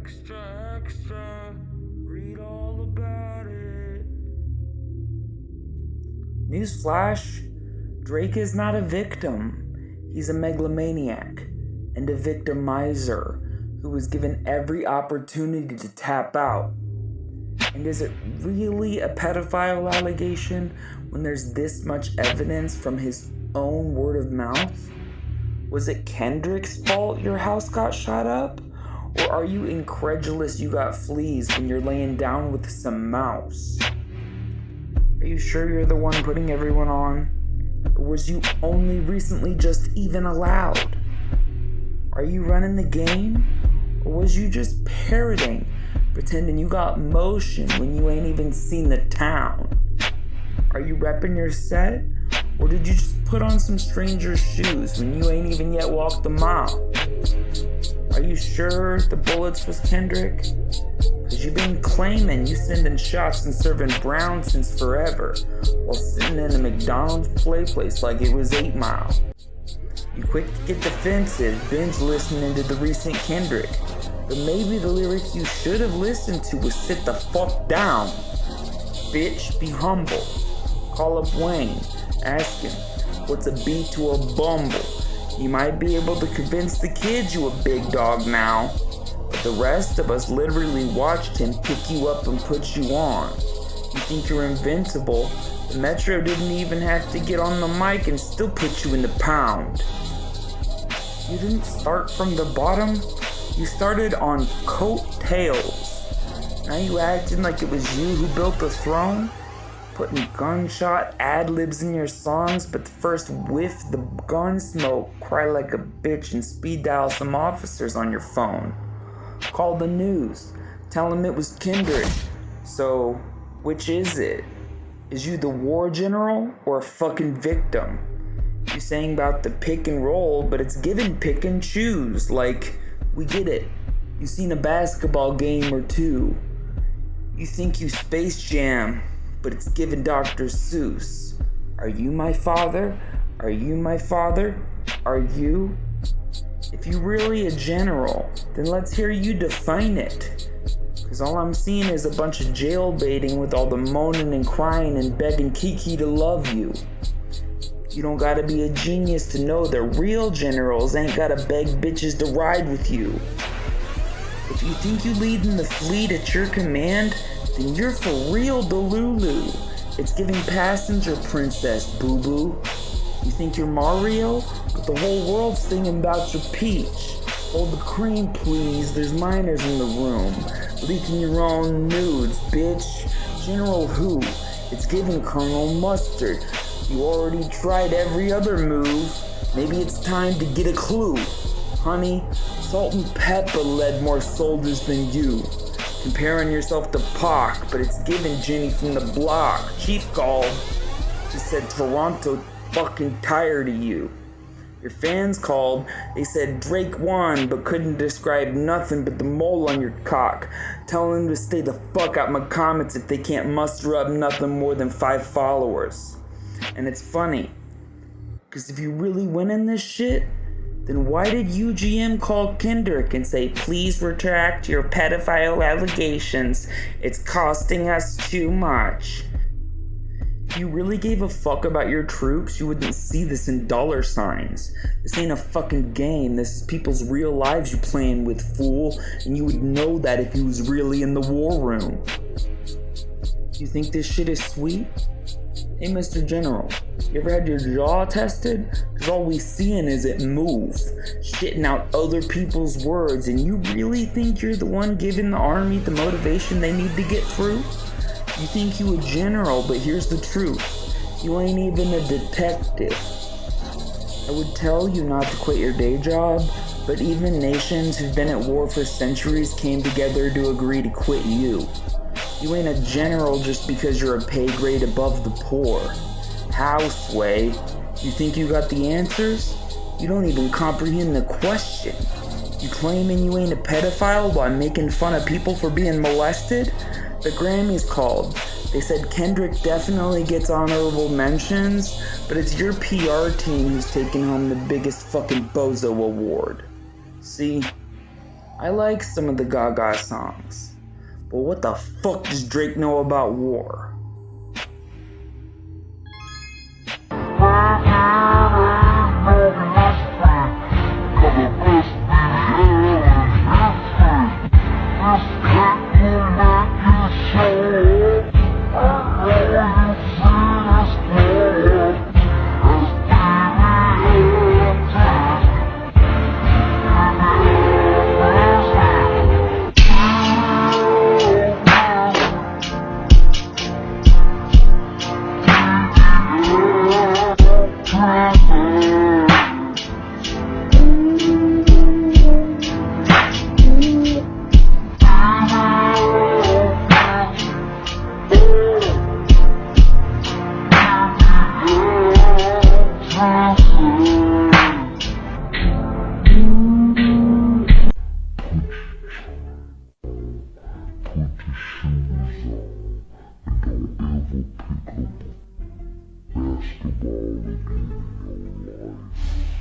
Extra, extra, read all about it. Newsflash, Drake is not a victim. He's a megalomaniac and a victimizer who was given every opportunity to tap out. And is it really a pedophile allegation when there's this much evidence from his own word of mouth? Was it Kendrick's fault your house got shot up? Or are you incredulous you got fleas when you're laying down with some mouse? Are you sure you're the one putting everyone on? Or was you only recently just even allowed? Are you running the game? Or was you just parroting, pretending you got motion when you ain't even seen the town? Are you repping your set? Or did you just put on some stranger's shoes when you ain't even yet walked the mile? Are you sure the bullets was Kendrick? Cause you've been claiming you sending shots and serving brown since forever, while sitting in a McDonald's play place like it was 8 Mile. You quick to get defensive, binge listening to the recent Kendrick. But maybe the lyric you should have listened to was sit the fuck down. Bitch, be humble. Call up Wayne, ask him, what's a beat to a bumble? You might be able to convince the kids you a big dog now, but the rest of us literally watched him pick you up and put you on. You think you're invincible? The Metro didn't even have to get on the mic and still put you in the pound. You didn't start from the bottom, you started on coattails. Now you acting like it was you who built the throne? Putting gunshot ad-libs in your songs, but the first whiff the gun smoke, cry like a bitch and speed dial some officers on your phone. Call the news, tell them it was Kendrick. So, which is it? Is you the war general or a fucking victim? You saying about the pick and roll, but it's given pick and choose, like, we get it. You seen a basketball game or two. You think you Space Jam, but it's given Dr. Seuss. Are you my father? Are you my father? Are you? If you really a general, then let's hear you define it. Cause all I'm seeing is a bunch of jail baiting with all the moaning and crying and begging Kiki to love you. You don't gotta be a genius to know that real generals ain't gotta beg bitches to ride with you. If you think you leading the fleet at your command, then you're for real Delulu. It's giving passenger princess, boo-boo. You think you're Mario? But the whole world's singing about your Peach. Hold the cream, please. There's minors in the room. Leaking your own nudes, bitch. General who? It's giving Colonel Mustard. You already tried every other move. Maybe it's time to get a clue. Honey, Salt and Pepper led more soldiers than you. Comparing yourself to Pac, but it's giving Jenny from the block. Chief called. He said Toronto fucking tired of you. Your fans called. They said Drake won, but couldn't describe nothing but the mole on your cock. Telling them to stay the fuck out my comments if they can't muster up nothing more than 5 followers. And it's funny, cause if you really win in this shit, then why did UGM call Kendrick and say, please retract your pedophile allegations? It's costing us too much. If you really gave a fuck about your troops, you wouldn't see this in dollar signs. This ain't a fucking game. This is people's real lives you playing with, fool. And you would know that if you was really in the war room. You think this shit is sweet? Hey, Mr. General, you ever had your jaw tested? Cause all we seeing is it move, shitting out other people's words, and you really think you're the one giving the army the motivation they need to get through? You think you a general, but here's the truth. You ain't even a detective. I would tell you not to quit your day job, but even nations who've been at war for centuries came together to agree to quit you. You ain't a general just because you're a pay grade above the poor. How, Sway? You think you got the answers? You don't even comprehend the question. You claiming you ain't a pedophile while making fun of people for being molested? The Grammys called. They said Kendrick definitely gets honorable mentions, but it's your PR team who's taking home the biggest fucking bozo award. See? I like some of the Gaga songs, but what the fuck does Drake know about war? Basketball again in your life.